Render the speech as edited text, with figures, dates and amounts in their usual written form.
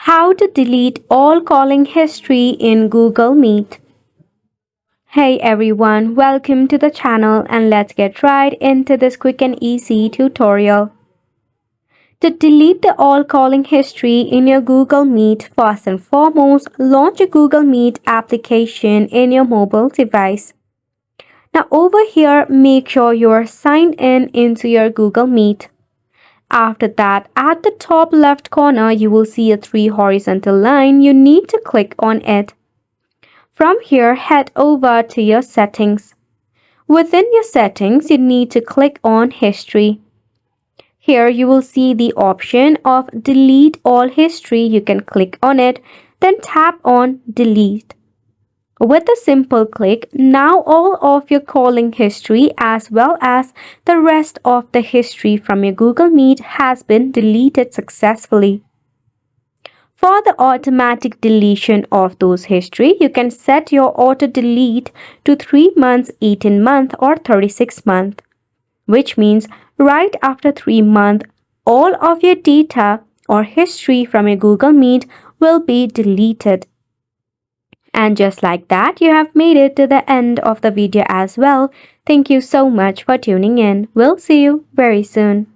How to delete all calling history in Google Meet. Hey everyone, welcome to the channel and let's get right into this quick and easy tutorial. To delete the all calling history in your Google Meet, first and foremost, launch a Google Meet application in your mobile device. Now over here, make sure you're signed in into your Google Meet. After that, at the top left corner, you will see a 3 horizontal line. You need to click on it. From here, head over to your settings. Within your settings, you need to click on History. Here you will see the option of Delete All History. You can click on it, then tap on Delete. With a simple click, now all of your calling history as well as the rest of the history from your Google Meet has been deleted successfully. For the automatic deletion of those history, you can set your auto delete to 3 months, 18 months or 36 months, which means right after 3 months, all of your data or history from your Google Meet will be deleted. And just like that, you have made it to the end of the video as well. Thank you so much for tuning in. We'll see you very soon.